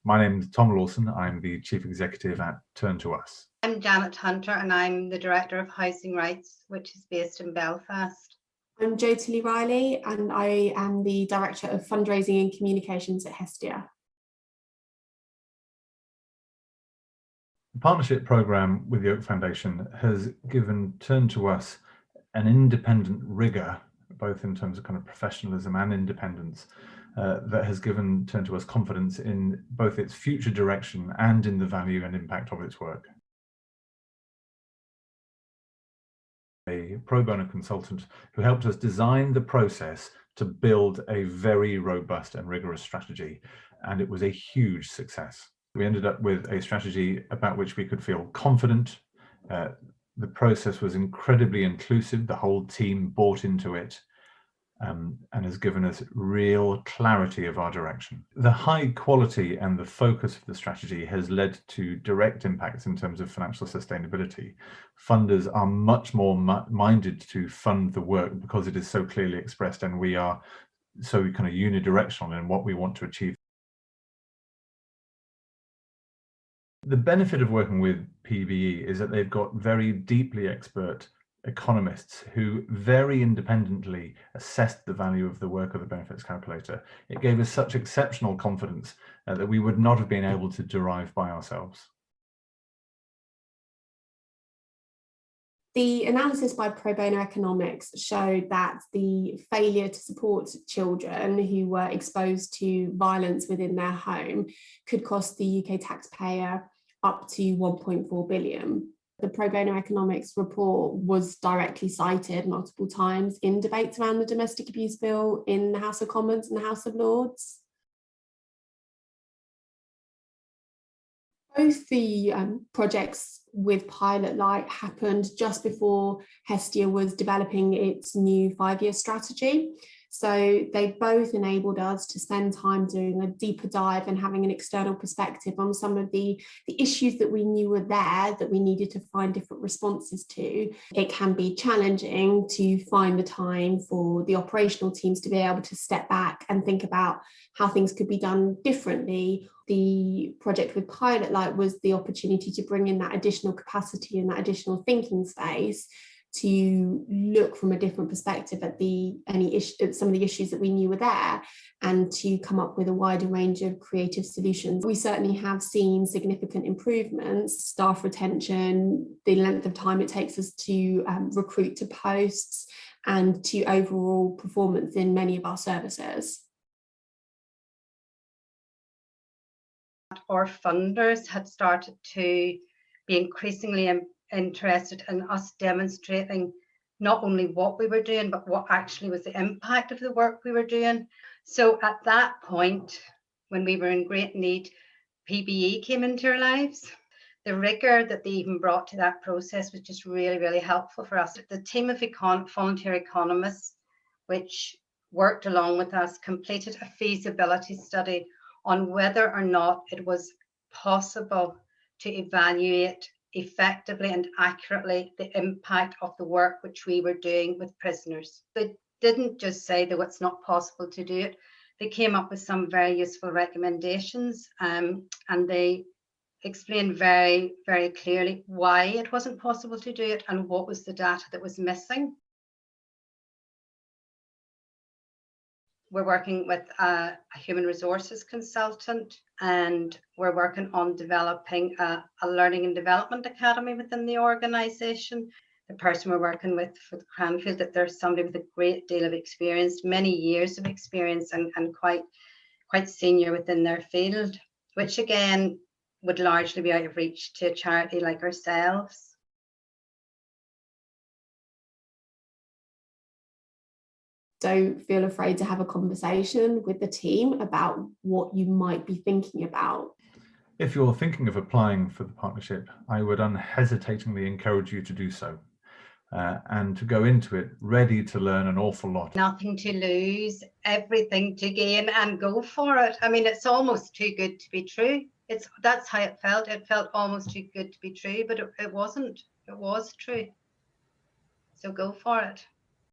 My name is Tom Lawson. I'm the Chief Executive at Turn to Us. I'm Janet Hunter and I'm the Director of Housing Rights, which is based in Belfast. I'm Jo Riley and I am the Director of Fundraising and Communications at Hestia. The partnership programme with the Oak Foundation has given Turn to Us an independent rigour, both in terms of kind of professionalism and independence, that has given Turn to Us confidence in both its future direction and in the value and impact of its work. A pro bono consultant who helped us design the process to build a very robust and rigorous strategy, and it was a huge success. We ended up with a strategy about which we could feel confident. The process was incredibly inclusive. The whole team bought into it and has given us real clarity of our direction. The high quality and the focus of the strategy has led to direct impacts in terms of financial sustainability. Funders are much more minded to fund the work because it is so clearly expressed, and we are so kind of unidirectional in what we want to achieve. The benefit of working with PBE is that they've got very deeply expert economists who very independently assessed the value of the work of the benefits calculator. It gave us such exceptional confidence that we would not have been able to derive by ourselves. The analysis by Pro Bono Economics showed that the failure to support children who were exposed to violence within their home could cost the UK taxpayer up to 1.4 billion. The Pro Bono Economics report was directly cited multiple times in debates around the Domestic Abuse Bill in the House of Commons and the House of Lords. Both the projects with Pilot Light happened just before Hestia was developing its new 5-year strategy. So they both enabled us to spend time doing a deeper dive and having an external perspective on some of the issues that we knew were there that we needed to find different responses to. It can be challenging to find the time for the operational teams to be able to step back and think about how things could be done differently. The project with Pilot Light was the opportunity to bring in that additional capacity and that additional thinking space to look from a different perspective at some of the issues that we knew were there, and to come up with a wider range of creative solutions. We certainly have seen significant improvements, staff retention, the length of time it takes us to recruit to posts, and to overall performance in many of our services. Our funders had started to be increasingly interested in us demonstrating not only what we were doing, but what actually was the impact of the work we were doing. So at that point, when we were in great need, PBE came into our lives. The rigour that they even brought to that process was just really, really helpful for us. The team of volunteer economists, which worked along with us, completed a feasibility study on whether or not it was possible to evaluate effectively and accurately the impact of the work which we were doing with prisoners. They didn't just say that it's not possible to do it. They came up with some very useful recommendations, and they explained very, very clearly why it wasn't possible to do it and what was the data that was missing. We're working with a human resources consultant, and we're working on developing a learning and development academy within the organisation. The person we're working with for the Cranfield, that there's somebody with a great deal of experience, many years of experience, and quite senior within their field, which again would largely be out of reach to a charity like ourselves. Don't feel afraid to have a conversation with the team about what you might be thinking about. If you're thinking of applying for the partnership, I would unhesitatingly encourage you to do so, and to go into it ready to learn an awful lot. Nothing to lose, everything to gain, and go for it. I mean, it's almost too good to be true. That's how it felt. It felt almost too good to be true, but it wasn't. It was true. So go for it.